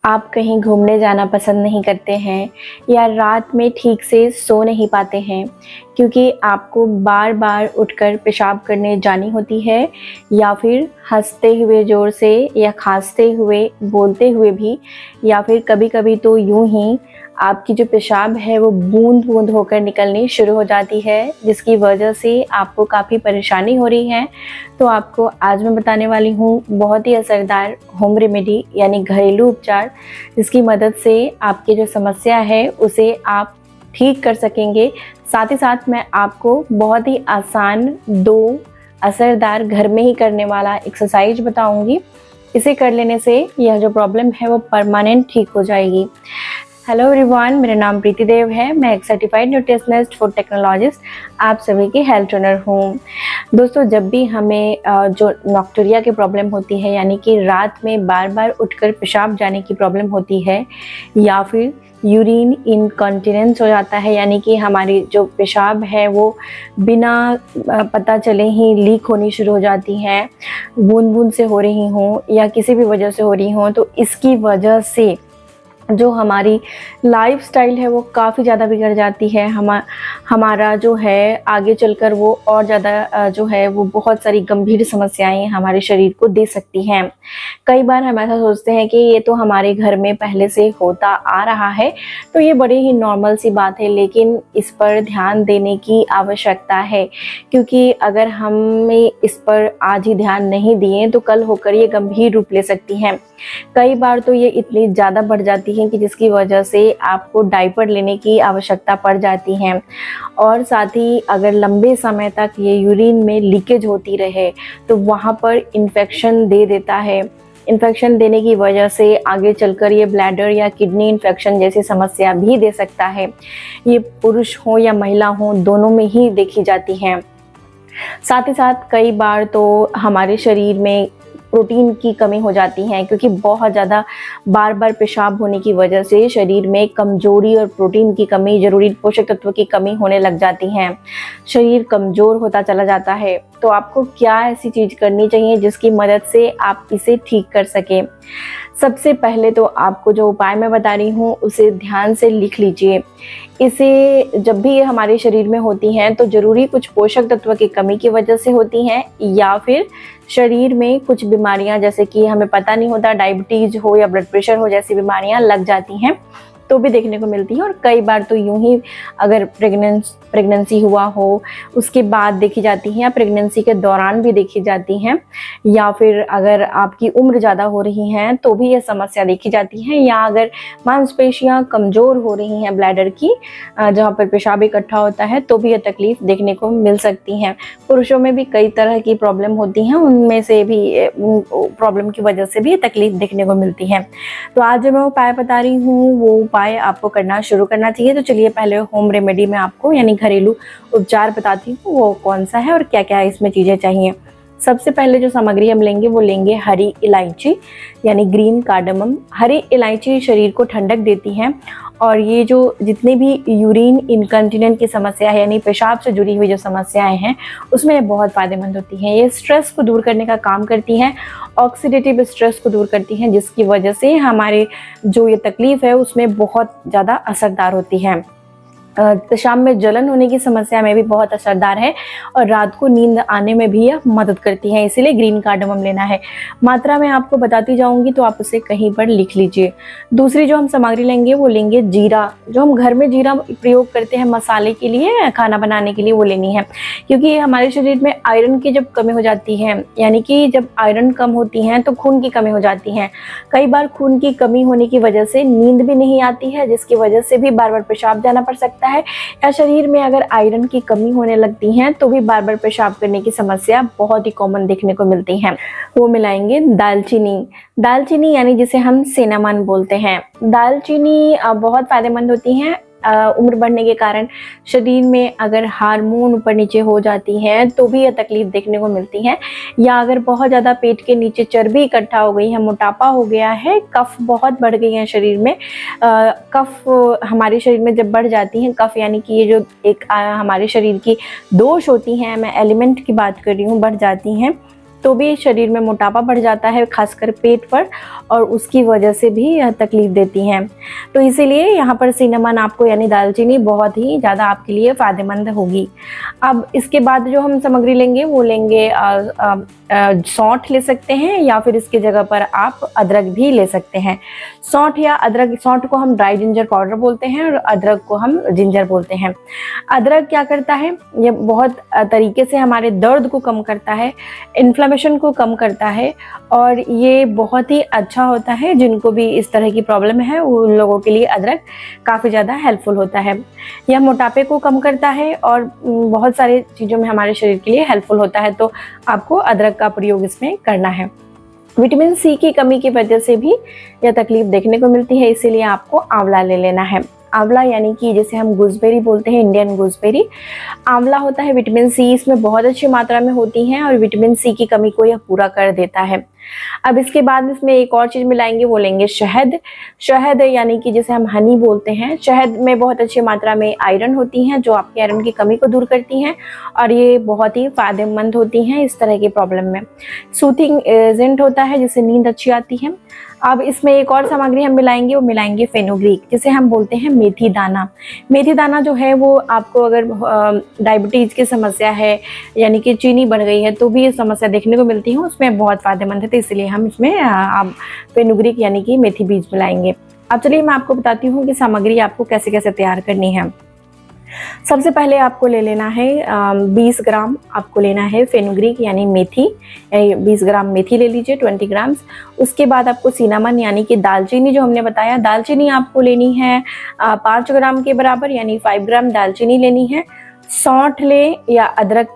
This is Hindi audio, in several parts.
आप कहीं घूमने जाना पसंद नहीं करते हैं या रात में ठीक से सो नहीं पाते हैं क्योंकि आपको बार बार उठकर पेशाब करने जानी होती है, या फिर हंसते हुए ज़ोर से या खांसते हुए बोलते हुए भी, या फिर कभी कभी तो यूं ही आपकी जो पेशाब है वो बूंद बूंद होकर निकलनी शुरू हो जाती है, जिसकी वजह से आपको काफ़ी परेशानी हो रही है। तो आपको आज मैं बताने वाली हूँ बहुत ही असरदार होम रेमेडी यानी घरेलू उपचार, जिसकी मदद से आपकी जो समस्या है उसे आप ठीक कर सकेंगे। साथ ही साथ मैं आपको बहुत ही आसान 2 असरदार घर में ही करने वाला एक्सरसाइज बताऊंगी। इसे कर लेने से यह जो प्रॉब्लम है वो परमानेंट ठीक हो जाएगी। हेलो एवरीवन, मेरा नाम प्रीति देव है। मैं एक सर्टिफाइड न्यूट्रिशनिस्ट फूड टेक्नोलॉजिस्ट, आप सभी की हेल्थ ट्रेनर हूँ। दोस्तों, जब भी हमें जो नॉक्टूरिया की प्रॉब्लम होती है, यानी कि रात में बार बार उठकर पेशाब जाने की प्रॉब्लम होती है, या फिर यूरिन इनकॉन्टिनेंस हो जाता है, यानी कि हमारी जो पेशाब है वो बिना पता चले ही लीक होनी शुरू हो जाती है, बूंद बूंद से हो रही हों या किसी भी वजह से हो रही हों, तो इसकी वजह से जो हमारी लाइफस्टाइल है वो काफ़ी ज़्यादा बिगड़ जाती है। हमारा जो है आगे चलकर वो और ज़्यादा जो है वो बहुत सारी गंभीर समस्याएं हमारे शरीर को दे सकती हैं। कई बार हम ऐसा सोचते हैं कि ये तो हमारे घर में पहले से होता आ रहा है, तो ये बड़ी ही नॉर्मल सी बात है, लेकिन इस पर ध्यान देने की आवश्यकता है, क्योंकि अगर हमें इस पर आज ही ध्यान नहीं दिए तो कल होकर ये गंभीर रूप ले सकती हैं। कई बार तो ये इतनी ज़्यादा बढ़ जाती हैं कि जिसकी वजह से आपको डायपर लेने की आवश्यकता पड़ जाती है। और साथ ही अगर लंबे समय तक ये यूरिन में लीकेज होती रहे तो वहाँ पर इन्फेक्शन दे देता है। इन्फेक्शन देने की वजह से आगे चलकर ये ब्लैडर या किडनी इन्फेक्शन जैसी समस्या भी दे सकता है। ये पुरुष हो या महिला हो, दोनों में ही देखी जाती है। साथ ही साथ कई बार तो हमारे शरीर में प्रोटीन की कमी हो जाती है, क्योंकि बहुत ज़्यादा बार बार पेशाब होने की वजह से शरीर में कमजोरी और प्रोटीन की कमी, जरूरी पोषक तत्व की कमी होने लग जाती है। शरीर कमज़ोर होता चला जाता है। तो आपको क्या ऐसी चीज़ करनी चाहिए जिसकी मदद से आप इसे ठीक कर सकें? सबसे पहले तो आपको जो उपाय मैं बता रही हूँ उसे ध्यान से लिख लीजिए। इसे जब भी ये हमारे शरीर में होती हैं तो ज़रूरी कुछ पोषक तत्व की कमी की वजह से होती हैं, या फिर शरीर में कुछ बीमारियां, जैसे कि हमें पता नहीं होता, डायबिटीज़ हो या ब्लड प्रेशर हो जैसी बीमारियां लग जाती हैं तो भी देखने को मिलती हैं। और कई बार तो यूं ही अगर प्रेगनेंसी हुआ हो उसके बाद देखी जाती हैं, या प्रेगनेंसी के दौरान भी देखी जाती हैं, या फिर अगर आपकी उम्र ज़्यादा हो रही है तो भी यह समस्या देखी जाती है, या अगर मांसपेशियां कमज़ोर हो रही हैं ब्लैडर की, जहाँ पर पेशाब इकट्ठा होता है, तो भी यह तकलीफ देखने को मिल सकती हैं। पुरुषों में भी कई तरह की प्रॉब्लम होती हैं, उनमें से भी प्रॉब्लम की वजह से भी ये तकलीफ देखने को मिलती है। तो आज जो मैं उपाय बता रही हूँ वो उपाय आपको करना शुरू करना चाहिए। तो चलिए पहले होम रेमेडी में आपको यानी घरेलू उपचार बताती हूँ वो कौन सा है और क्या क्या इसमें चीज़ें चाहिए। सबसे पहले जो सामग्री हम लेंगे वो लेंगे हरी इलायची यानी ग्रीन कार्डमम। हरी इलायची शरीर को ठंडक देती है, और ये जो जितने भी यूरिन इनकंटिनेंट की समस्या है यानी पेशाब से जुड़ी हुई जो समस्याएं हैं उसमें ये बहुत फ़ायदेमंद होती हैं। ये स्ट्रेस को दूर करने का काम करती हैं, ऑक्सीडेटिव स्ट्रेस को दूर करती हैं, जिसकी वजह से हमारे जो ये तकलीफ़ है उसमें बहुत ज़्यादा असरदार होती है। पेशाब में जलन होने की समस्या में भी बहुत असरदार है, और रात को नींद आने में भी यह मदद करती है। इसीलिए ग्रीन कार्डमम लेना है। मात्रा में आपको बताती जाऊंगी तो आप उसे कहीं पर लिख लीजिए। दूसरी जो हम सामग्री लेंगे वो लेंगे जीरा। जो हम घर में जीरा प्रयोग करते हैं मसाले के लिए, खाना बनाने के लिए, वो लेनी है, क्योंकि हमारे शरीर में आयरन की जब कमी हो जाती है, यानी कि जब आयरन कम होती है तो खून की कमी हो जाती है। कई बार खून की कमी होने की वजह से नींद भी नहीं आती है, जिसकी वजह से भी बार बार पेशाब जाना पड़ सकता है, या शरीर में अगर आयरन की कमी होने लगती है तो भी बार बार पेशाब करने की समस्या बहुत ही कॉमन देखने को मिलती है। वो मिलाएंगे दालचीनी। दालचीनी यानी जिसे हम सिनेमन बोलते हैं। दालचीनी बहुत फायदेमंद होती है। उम्र बढ़ने के कारण शरीर में अगर हार्मोन ऊपर नीचे हो जाती है तो भी यह तकलीफ देखने को मिलती है, या अगर बहुत ज़्यादा पेट के नीचे चर्बी इकट्ठा हो गई है, मोटापा हो गया है, कफ बहुत बढ़ गई है शरीर में। कफ हमारे शरीर में जब बढ़ जाती हैं, कफ यानी कि ये जो एक हमारे शरीर की दोष होती हैं, मैं एलिमेंट की बात कर रही हूँ, बढ़ जाती हैं, तो भी शरीर में मोटापा बढ़ जाता है, खासकर पेट पर, और उसकी वजह से भी यह तकलीफ देती हैं। तो इसीलिए यहाँ पर सिनेमन आपको यानी दालचीनी बहुत ही ज़्यादा आपके लिए फ़ायदेमंद होगी। अब इसके बाद जो हम सामग्री लेंगे वो लेंगे सौंठ ले सकते हैं, या फिर इसकी जगह पर आप अदरक भी ले सकते हैं। सौंठ या अदरक, सौंठ को हम ड्राई जिंजर पाउडर बोलते हैं और अदरक को हम जिंजर बोलते हैं। अदरक क्या करता है, ये बहुत तरीके से हमारे दर्द को कम करता है, इन्फ्लेमेशन को कम करता है, और ये बहुत ही अच्छा होता है। जिनको भी इस तरह की प्रॉब्लम है उन लोगों के लिए अदरक काफ़ी ज़्यादा हेल्पफुल होता है। यह मोटापे को कम करता है और बहुत सारी चीज़ों में हमारे शरीर के लिए हेल्पफुल होता है, तो आपको अदरक का प्रयोग इसमें करना है। विटामिन सी की कमी की वजह से भी यह तकलीफ देखने को मिलती है, इसीलिए आपको आंवला ले लेना है। आंवला यानी कि जैसे हम गूसबेरी बोलते हैं, इंडियन गूसबेरी, आंवला होता है। विटामिन सी इसमें बहुत अच्छी मात्रा में होती है और विटामिन सी की कमी को यह पूरा कर देता है। अब इसके बाद इसमें एक और चीज़ मिलाएंगे, वो लेंगे शहद। शहद यानी कि जैसे हम हनी बोलते हैं। शहद में बहुत अच्छी मात्रा में आयरन होती हैं, जो आपके आयरन की कमी को दूर करती हैं, और ये बहुत ही फ़ायदेमंद होती हैं इस तरह की प्रॉब्लम में। सूथिंग एजेंट होता है, जिससे नींद अच्छी आती है। अब इसमें एक और सामग्री हम मिलाएंगे, वो मिलाएंगे फेनुग्रीक, जिसे हम बोलते हैं मेथी दाना। मेथी दाना जो है वो आपको अगर डायबिटीज़ की समस्या है, यानी कि चीनी बढ़ गई है, तो भी ये समस्या देखने को मिलती है, उसमें बहुत फ़ायदेमंद है। तो इसलिए हम इसमें आप फेनुग्रीक यानी कि मेथी बीज मिलाएंगे। अब चलिए मैं आपको बताती हूँ कि सामग्री आपको कैसे कैसे तैयार करनी है। सबसे पहले आपको ले लेना है 20 ग्राम आपको लेना है फेनुग्रीक यानी मेथी, 20 ग्राम मेथी ले लीजिए, 20 ग्राम्स। उसके बाद आपको सिनामन यानी कि दालचीनी जो हमने बताया, दालचीनी आपको लेनी है 5 ग्राम के बराबर, यानी 5 ग्राम दालचीनी लेनी है। सौंठ ले या अदरक,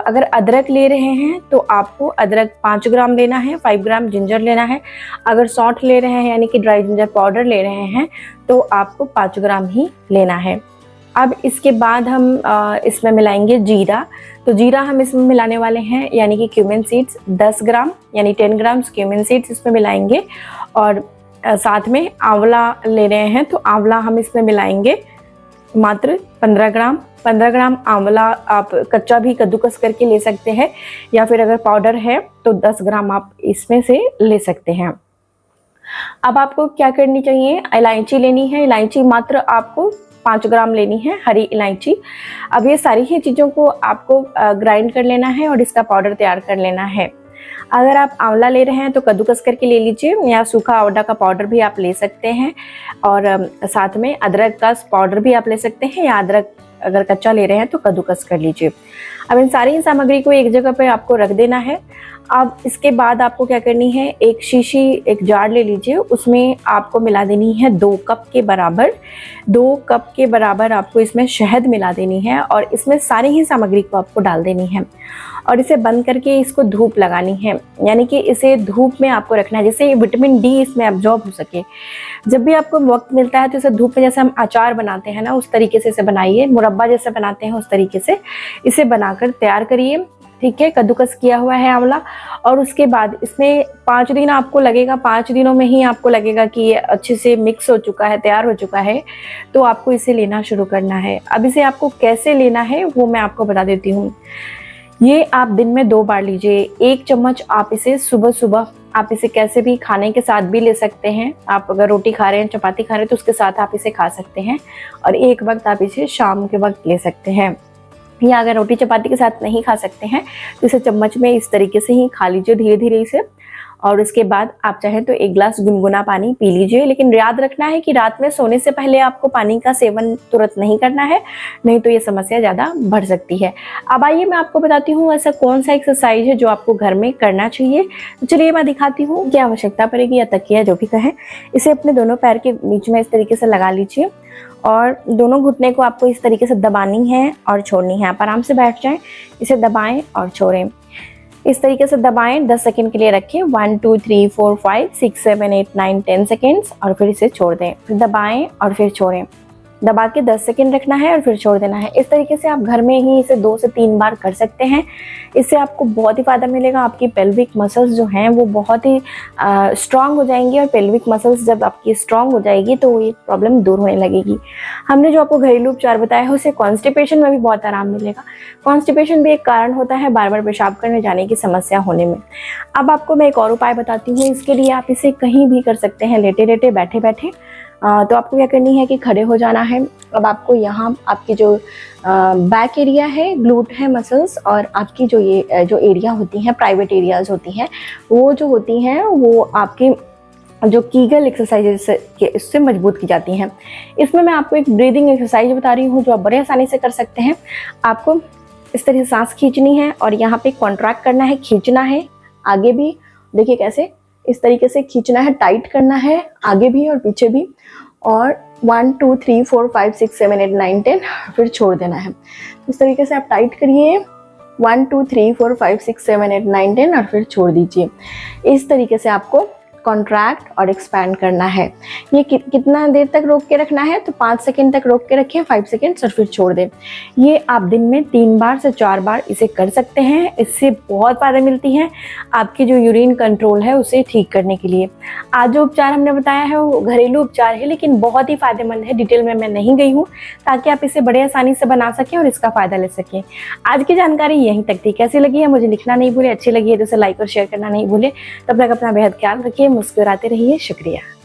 अगर अदरक ले रहे हैं तो आपको अदरक 5 ग्राम लेना है, 5 ग्राम जिंजर लेना है। अगर सौंठ ले रहे हैं यानी कि ड्राई जिंजर पाउडर ले रहे हैं तो आपको 5 ग्राम ही लेना है। अब इसके बाद हम इसमें मिलाएंगे जीरा। तो जीरा हम इसमें मिलाने वाले हैं, यानी कि क्यूमिन सीड्स 10 ग्राम यानी 10 ग्राम क्यूमिन सीड्स इसमें मिलाएंगे। और साथ में आंवला ले रहे हैं तो आंवला हम इसमें मिलाएंगे मात्र 15 ग्राम। 15 ग्राम आंवला आप कच्चा भी कद्दूकस करके ले सकते हैं, या फिर अगर पाउडर है तो 10 ग्राम आप इसमें से ले सकते हैं। अब आपको क्या करनी चाहिए, इलायची लेनी है। इलायची मात्र आपको 5 ग्राम लेनी है, हरी इलायची। अब ये सारी ही चीज़ों को आपको ग्राइंड कर लेना है और इसका पाउडर तैयार कर लेना है। अगर आप आंवला ले रहे हैं तो कद्दूकस करके ले लीजिए, या सूखा आंवला का पाउडर भी आप ले सकते हैं, और साथ में अदरक का पाउडर भी आप ले सकते हैं, या अदरक अगर कच्चा ले रहे हैं तो कद्दूकस कर लीजिए। अब इन सारी सामग्री को एक जगह पर आपको रख देना है। अब इसके बाद आपको क्या करनी है, एक शीशी, एक जार ले लीजिए, उसमें आपको मिला देनी है 2 कप के बराबर। 2 कप के बराबर आपको इसमें शहद मिला देनी है, और इसमें सारी ही सामग्री को आपको डाल देनी है, और इसे बंद करके इसको धूप लगानी है, यानी कि इसे धूप में आपको रखना है, जिससे विटामिन डी इसमें एब्जॉर्ब हो सके। जब भी आपको वक्त मिलता है तो इसे धूप में, जैसे हम अचार बनाते हैं ना, उस तरीके से इसे बनाइए, मुरब्बा जैसे बनाते हैं उस तरीके से इसे बनाकर तैयार करिए। ठीक है, कद्दूकस किया हुआ है आंवला, और उसके बाद इसमें 5 दिन आपको लगेगा, 5 दिनों में ही आपको लगेगा कि ये अच्छे से मिक्स हो चुका है, तैयार हो चुका है, तो आपको इसे लेना शुरू करना है। अब इसे आपको कैसे लेना है वो मैं आपको बता देती हूँ। ये आप दिन में 2 बार लीजिए। 1 चम्मच आप इसे सुबह सुबह, आप इसे कैसे भी खाने के साथ भी ले सकते हैं। आप अगर रोटी खा रहे हैं, चपाती खा रहे हैं तो उसके साथ आप इसे खा सकते हैं, और एक वक्त आप इसे शाम के वक्त ले सकते हैं। या अगर रोटी चपाती के साथ नहीं खा सकते हैं तो इसे चम्मच में इस तरीके से ही खा लीजिए धीरे धीरे इसे, और उसके बाद आप चाहें तो 1 गिलास गुनगुना पानी पी लीजिए। लेकिन याद रखना है कि रात में सोने से पहले आपको पानी का सेवन तुरंत नहीं करना है, नहीं तो ये समस्या ज़्यादा बढ़ सकती है। अब आइए मैं आपको बताती हूँ ऐसा कौन सा एक्सरसाइज है जो आपको घर में करना चाहिए। तो चलिए मैं दिखाती हूँ क्या आवश्यकता पड़ेगी, या तकिया जो भी कहें। इसे अपने दोनों पैर के बीच में इस तरीके से लगा लीजिए, और दोनों घुटने को आपको इस तरीके से दबानी है और छोड़नी है। आप आराम से बैठ जाएं, इसे दबाएं और छोड़ें। इस तरीके से दबाएं, 10 सेकंड के लिए रखें, 1 2 3 4 5 6 7 8 9 10 सेकेंड्स, और फिर इसे छोड़ दें। फिर दबाएं और फिर छोड़ें, दबा के 10 सेकेंड रखना है और फिर छोड़ देना है। इस तरीके से आप घर में ही इसे 2 से 3 बार कर सकते हैं। इससे आपको बहुत ही फ़ायदा मिलेगा। आपकी पेल्विक मसल्स जो हैं वो बहुत ही स्ट्रांग हो जाएंगी, और पेल्विक मसल्स जब आपकी स्ट्रांग हो जाएगी तो ये प्रॉब्लम दूर होने लगेगी। हमने जो आपको घरेलू उपचार बताया है उससे कॉन्स्टिपेशन में भी बहुत आराम मिलेगा। कॉन्स्टिपेशन भी एक कारण होता है बार बार पेशाब करने जाने की समस्या होने में। अब आपको मैं एक और उपाय बताती हूँ। इसके लिए आप इसे कहीं भी कर सकते हैं, लेटे लेटे, बैठे बैठे। तो आपको क्या करनी है कि खड़े हो जाना है। अब आपको यहाँ आपकी जो बैक एरिया है, ग्लूट है मसल्स, और आपकी जो ये जो एरिया होती हैं, प्राइवेट एरियाज होती हैं, वो जो होती हैं वो आपकी जो कीगल एक्सरसाइज के इससे मजबूत की जाती हैं। इसमें मैं आपको एक ब्रीदिंग एक्सरसाइज बता रही हूँ जो आप बड़े आसानी से कर सकते हैं। आपको इस तरह से सांस खींचनी है और यहाँ पे कॉन्ट्रैक्ट करना है, खींचना है। आगे भी देखिए कैसे इस तरीके से खींचना है, टाइट करना है, आगे भी और पीछे भी। और 1 2 3 4 5 6 7 8 9 10 फिर छोड़ देना है। इस तरीके से आप टाइट करिए, 1 2 3 4 5 6 7 8 9 10 और फिर छोड़ दीजिए। इस तरीके से आपको कॉन्ट्रैक्ट और एक्सपैंड करना है। ये कितना देर तक रोक के रखना है, तो 5 सेकेंड तक रोक के रखें, 5 सेकेंड और फिर छोड़ दें। ये आप दिन में 3 बार से 4 बार इसे कर सकते हैं। इससे बहुत फ़ायदा मिलती है आपकी जो यूरिन कंट्रोल है उसे ठीक करने के लिए। आज जो उपचार हमने बताया है वो घरेलू उपचार है, लेकिन बहुत ही फ़ायदेमंद है। डिटेल में मैं नहीं गई हूँ ताकि आप इसे बड़े आसानी से बना सकें और इसका फ़ायदा ले सकें। आज की जानकारी यहीं तक थी। कैसी लगी है मुझे लिखना नहीं भूले, अच्छी लगी है तो उसे लाइक और शेयर करना नहीं भूले। तब तक अपना बेहद ख्याल रखिए, मुस्कुराते रहिए। शुक्रिया।